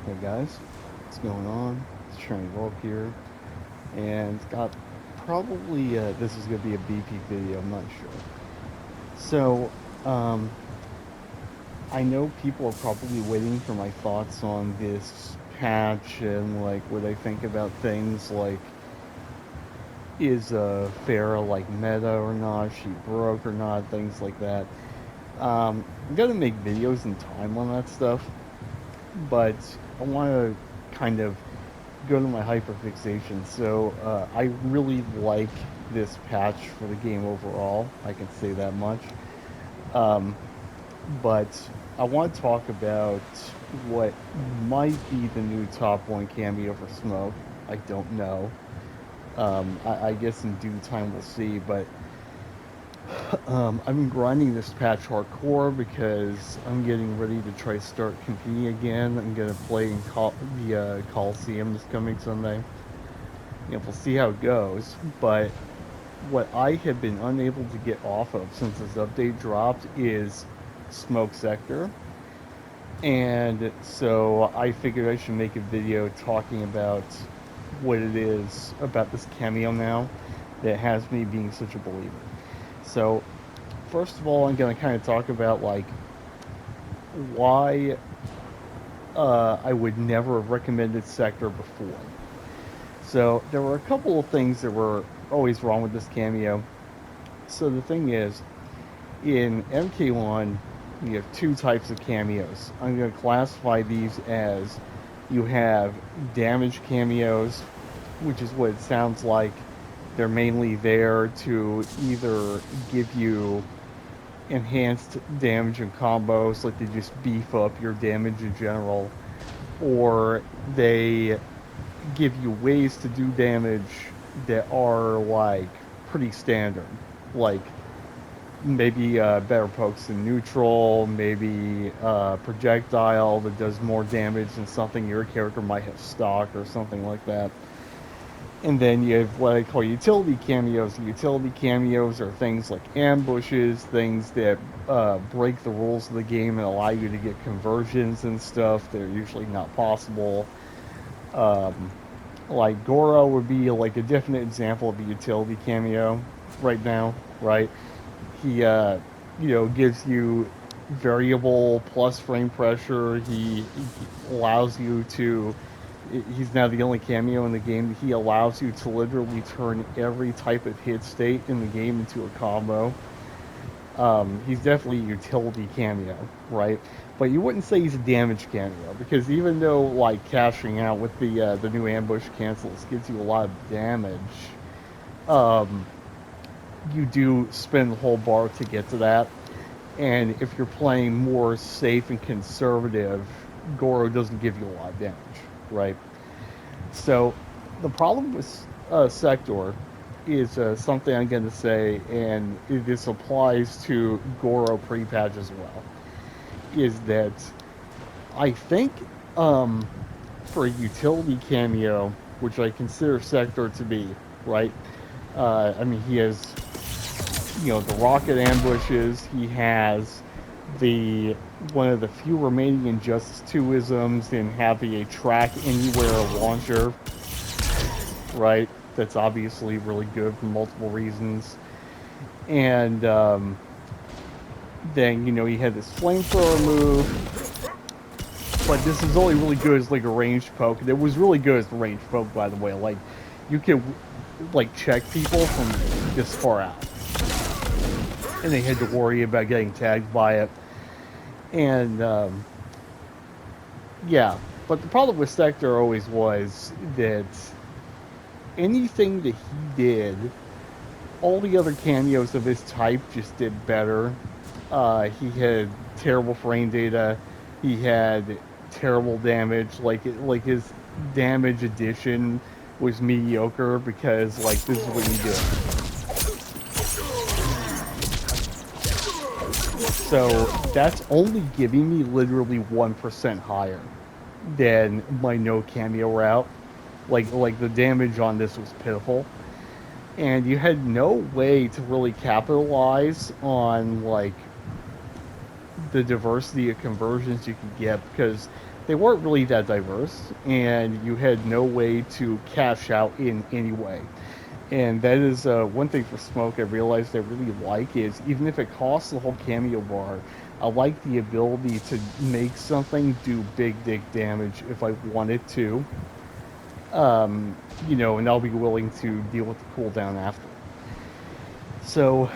Hey guys, what's going on? It's Shiny Wolf here, and got probably this is gonna be a BP video. I'm not sure. So, um, I know people are probably waiting for my thoughts on this patch and like what I think about things like is Farah like meta or not, she broke or not, things like that. I'm gonna make videos in time on that stuff, but I want to kind of go to my hyperfixation. So I really like this patch for the game overall. I can say that much. Um, but I want to talk about what might be the new top one cameo for Smoke. I don't know. I guess in due time we'll see. But I've been grinding this patch hardcore because I'm getting ready to try to start competing again. I'm gonna play in the Coliseum this coming Sunday. We'll see how it goes. But what I have been unable to get off of since this update dropped is Smoke Sector. And so I figured I should make a video talking about what it is about this cameo now that has me being such a believer. So, first of all, I'm going to kind of talk about like why I would never have recommended Sector before. So, there were a couple of things that were always wrong with this cameo. So, the thing is, in MK1, you have two types of cameos. I'm going to classify these as you have damage cameos, which is what it sounds like. They're mainly there to either give you enhanced damage and combos, like they just beef up your damage in general, or they give you ways to do damage that are like pretty standard, like maybe better pokes in neutral, maybe projectile that does more damage than something your character might have stock or something like that. And then you have what I call utility cameos. Utility cameos are things like ambushes, things that break the rules of the game and allow you to get conversions and stuff that are usually not possible. Um, like Goro would be like a definite example of a utility cameo right now, right? He gives you variable plus frame pressure. He allows you to. He's now the only cameo in the game. He allows you to literally turn every type of hit state in the game into a combo. He's definitely a utility cameo, right? But you wouldn't say he's a damage cameo because even though like cashing out with the new ambush cancels gives you a lot of damage, um, you do spend the whole bar to get to that. And if you're playing more safe and conservative, Goro doesn't give you a lot of damage, right? So the problem with Sektor is something I'm going to say, and this applies to Goro pre-patch as well, is that I think um, for a utility cameo, which I consider Sektor to be, right? I mean, he has the rocket ambushes. He has the one of the few remaining Injustice 2 isms in having a track anywhere launcher, right? That's obviously really good for multiple reasons. And then he had this flamethrower move, but this is only really good as like a ranged poke. And it was really good as a ranged poke, by the way. Like you can like check people from this far out, and they had to worry about getting tagged by it. And yeah, but the problem with Sektor always was that anything that he did, all the other cameos of his type just did better. He had terrible frame data. He had terrible damage. Like his damage addition was mediocre because like this is what you do. So that's only giving me literally 1% higher than my no cameo route. Like the damage on this was pitiful, and you had no way to really capitalize on like the diversity of conversions you could get because they weren't really that diverse, and you had no way to cash out in any way. And that is one thing for Smoke I realized I really like is even if it costs the whole cameo bar, I like the ability to make something do big dick damage if I want it to. And I'll be willing to deal with the cooldown after. So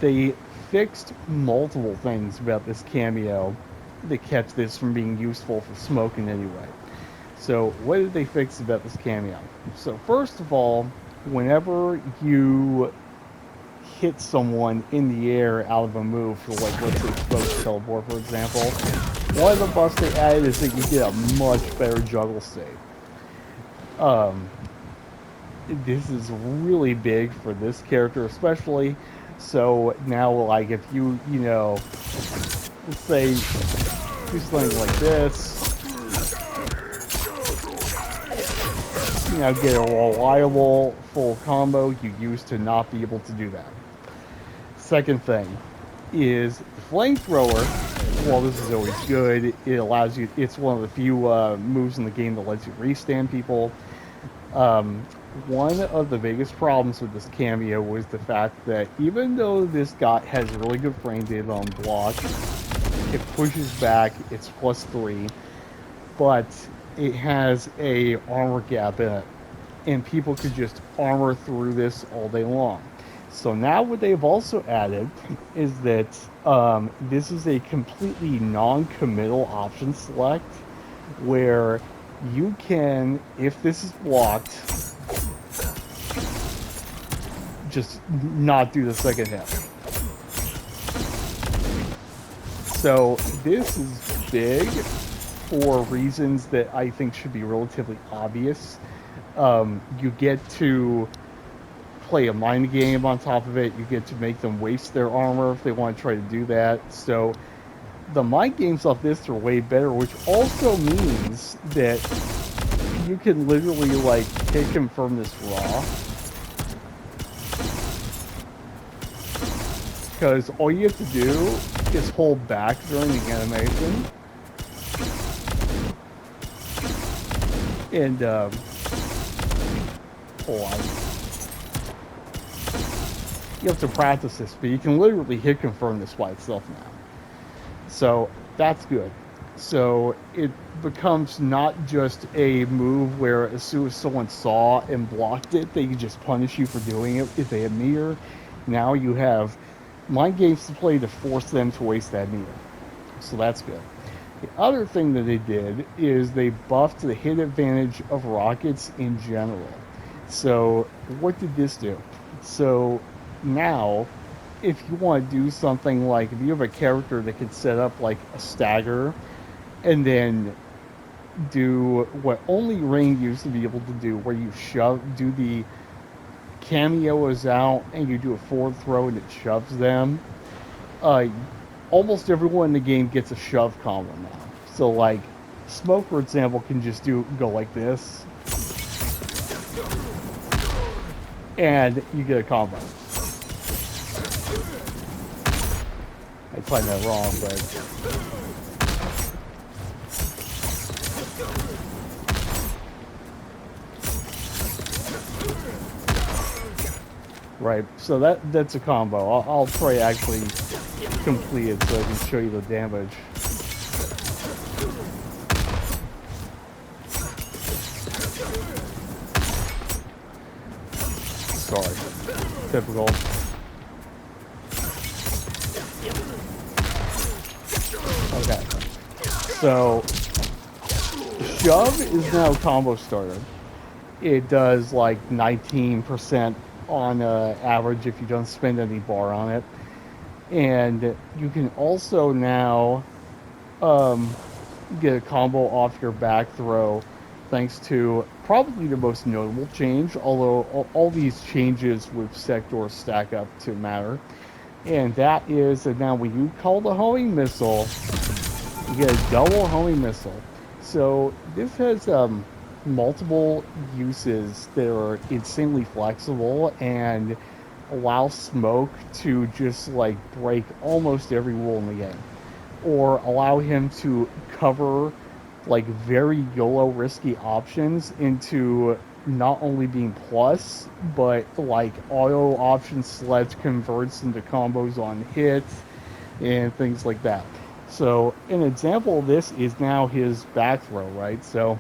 they fixed multiple things about this cameo that kept this from being useful for Smoke in any way. So what did they fix about this cameo? So first of all, whenever you hit someone in the air out of a move for, like, let's say Smoke's teleport, for example, one of the buffs they added is that you get a much better juggle state. This is really big for this character especially. So now, like, if let's say do something like this, get a reliable full combo, you used to not be able to do that. Second thing is flamethrower. Well, this is always good. It allows you. It's one of the few moves in the game that lets you restand people. One of the biggest problems with this cameo was the fact that even though this guy has really good frame data on block, it pushes back. It's +3, but it has a armor gap in it, and people could just armor through this all day long. So now what they've also added is that this is a completely non-committal option select where you can, if this is blocked, just not do the second hit. So this is big for reasons that I think should be relatively obvious. You get to play a mind game on top of it. You get to make them waste their armor if they want to try to do that. So the mind games off this are way better, which also means that you can literally, like, hit confirm this raw. Because all you have to do is hold back during the animation. And, hold on. You have to practice this, but you can literally hit confirm this by itself now. So that's good. So it becomes not just a move where as soon as someone saw and blocked it, they can just punish you for doing it if they have meter. Now you have mind games to play to force them to waste that meter. So that's good. The other thing that they did is they buffed the hit advantage of rockets in general. So what did this do? So now, if you want to do something like, if you have a character that can set up like a stagger and then do what only Rain used to be able to do, where you do the cameo is out and you do a forward throw and it shoves them, almost everyone in the game gets a shove combo now. So, like, Smoke, for example, can just go like this, and you get a combo. I find that wrong, but right. So that's a combo. I'll try actually complete it so I can show you the damage. Sorry. Typical. Okay. So, shove is now combo starter. It does like 19% on average if you don't spend any bar on it. And you can also now get a combo off your back throw thanks to probably the most notable change, although all these changes with Sektor stack up to matter. And that is that now when you call the homing missile, you get a double homing missile. So this has multiple uses that are insanely flexible and allow Smoke to just like break almost every rule in the game, or allow him to cover like very YOLO risky options into not only being plus, but like auto option select converts into combos on hits and things like that. So an example of this is now his back throw, right? So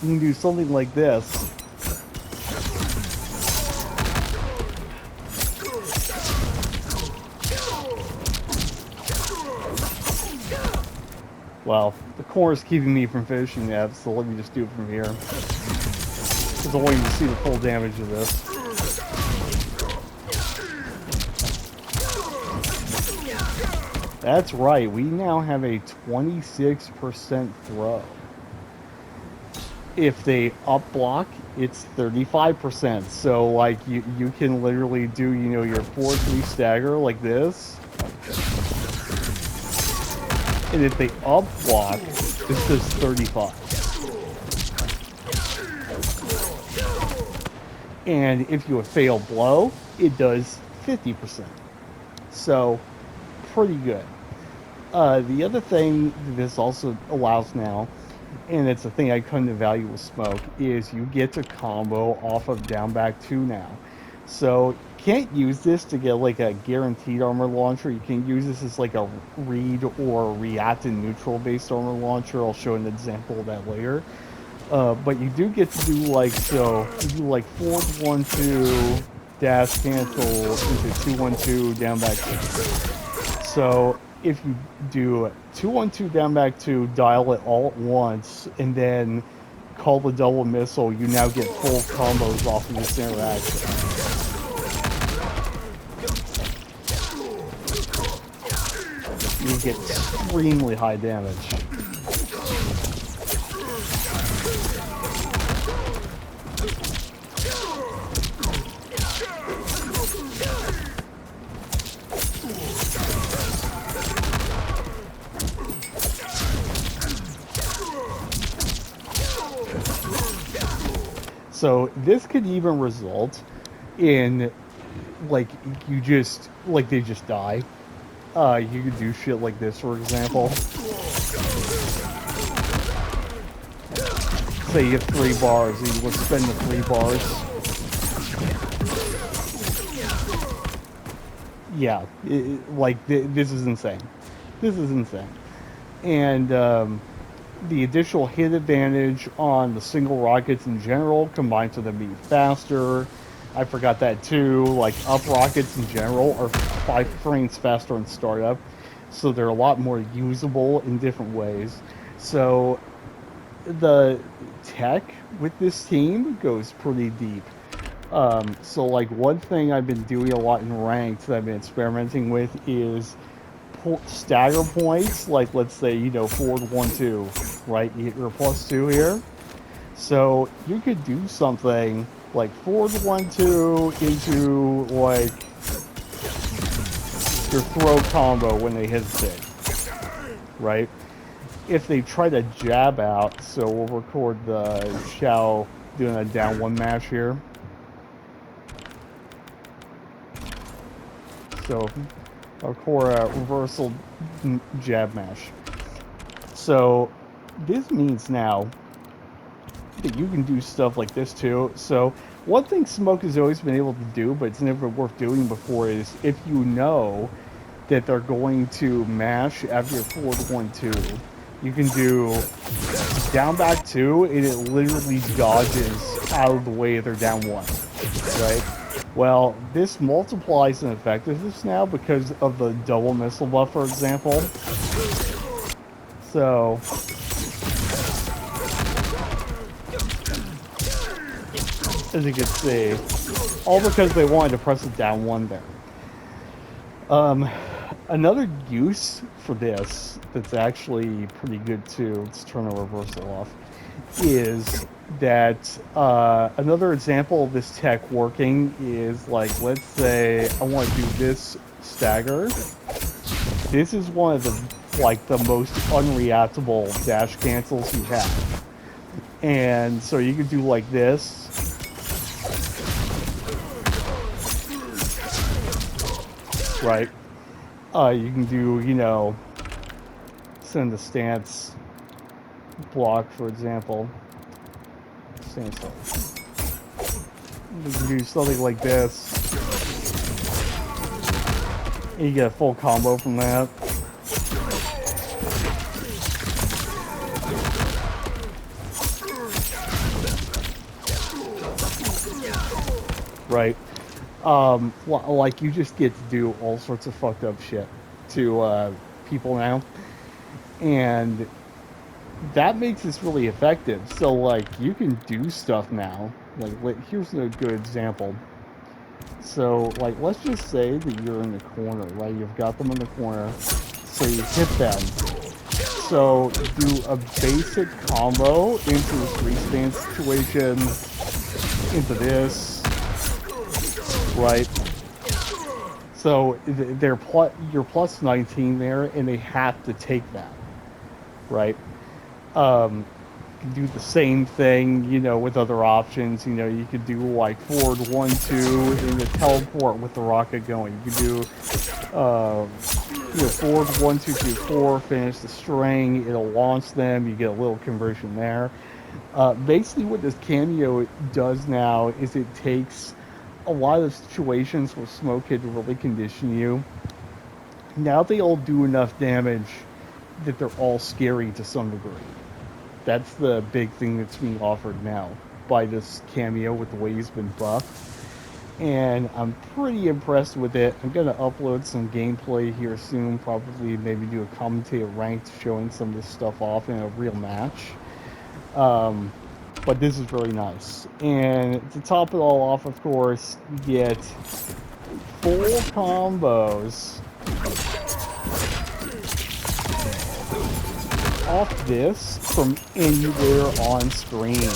you can do something like this. Well, the corner's keeping me from finishing that, so let me just do it from here. Because I want you to see the full damage of this. That's right, we now have a 26% throw. If they up block, it's 35%. So like you can literally do, you know, your 4-3 stagger like this. And if they up block, this does 35. And if you fail blow, it does 50%. So pretty good. The other thing this also allows now, and it's a thing I come to value with Smoke, is you get to combo off of down back 2 now. So can't use this to get like a guaranteed armor launcher. You can use this as like a read or react and neutral based armor launcher. I'll show an example of that later. But you do get to do like, so you do like 4-1-2 dash cancel into 2-1-2 down back 2. So if you do 2-1-2 down back 2, dial it all at once, and then call the double missile, you now get full combos off of this interaction. You get extremely high damage. So this could even result in, like, you just, like, they just die. You could do shit like this, for example. Say you have 3 bars, and you would spend the 3 bars. Yeah, this is insane. This is insane. And, the additional hit advantage on the single rockets in general, combined to them being faster. I forgot that too. Like, up rockets in general are 5 frames faster in startup, so they're a lot more usable in different ways. So the tech with this team goes pretty deep. So like one thing I've been doing a lot in ranked that I've been experimenting with is stagger points, like let's say, you know, 4-1-2, right? You get your +2 here. So you could do something like 4-1-2 into like your throw combo when they hesitate, right? If they try to jab out, so we'll record the Xiao doing a down 1 mash here. So our core reversal jab mash. So this means now that you can do stuff like this too. So one thing Smoke has always been able to do, but it's never worth doing before, is if you know that they're going to mash after your 4-1-2, you can do down back 2, and it literally dodges out of the way of their down 1, right? Well, this multiplies in effectiveness now because of the double missile buff, for example. So as you can see, all because they wanted to press it down 1 there. Another use for this that's actually pretty good too, let's turn the reversal off, is that another example of this tech working is, like, let's say I want to do this stagger. This is one of the, like, the most unreactable dash cancels you have. And so you could do like this. Right? You can do, you know, send the stance block, for example. Stand still. You can do something like this. And you get a full combo from that. Right. Like you just get to do all sorts of fucked up shit to people now, and that makes this really effective. So like you can do stuff now. Like here's a good example. So like let's just say that you're in the corner, right? You've got them in the corner, so you hit them. So do a basic combo into this respawn situation, into this, right? So you're plus 19 there, and they have to take that, right? You can do the same thing, with other options. You could do like forward 1-2 and the teleport with the rocket going. You could do forward 1-2-3-4, finish the string. It'll launch them. You get a little conversion there. Basically, what this cameo does now is it takes a lot of situations where smoke could really condition you. Now they all do enough damage that they're all scary to some degree. That's the big thing that's being offered now by this cameo with the way he's been buffed. And I'm pretty impressed with it. I'm going to upload some gameplay here soon, probably maybe do a commentator ranked showing some of this stuff off in a real match. But this is really nice. And to top it all off, of course, you get full combos off this from anywhere on screen.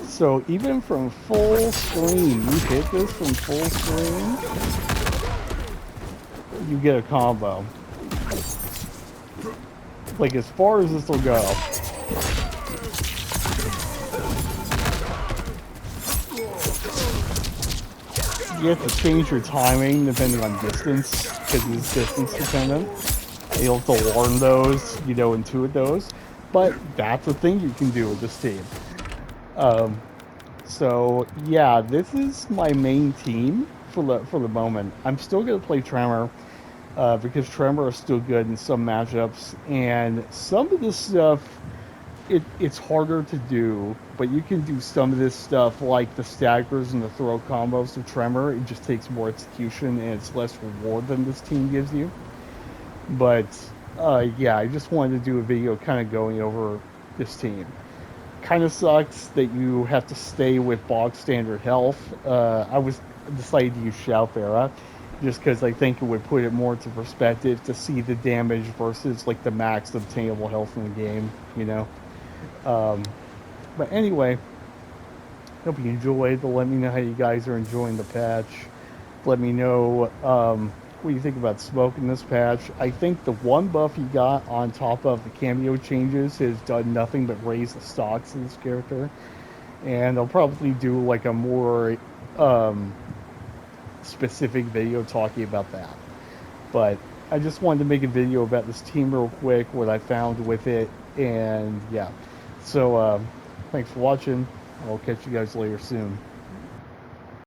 So even from full screen, you hit this from full screen, you get a combo. Like as far as this will go. You have to change your timing depending on distance, because it's distance dependent. You'll have to learn those, intuit those. But that's a thing you can do with this team. So yeah, this is my main team for the moment. I'm still gonna play Tremor, because Tremor is still good in some matchups, and some of this stuff it's harder to do, but you can do some of this stuff like the staggers and the throw combos of Tremor. It just takes more execution and it's less reward than this team gives you. But yeah, I just wanted to do a video kind of going over this team. Kind of sucks that you have to stay with bog standard health. I decided to use Shout Era just because I think it would put it more into perspective to see the damage versus like the max obtainable health in the game, But anyway, hope you enjoyed. Let me know how you guys are enjoying the patch. Let me know what you think about Smoke in this patch. I think the one buff he got on top of the cameo changes has done nothing but raise the stocks of this character. And I'll probably do like a more specific video talking about that. But I just wanted to make a video about this team real quick, what I found with it, and yeah. So thanks for watching. I'll catch you guys later soon.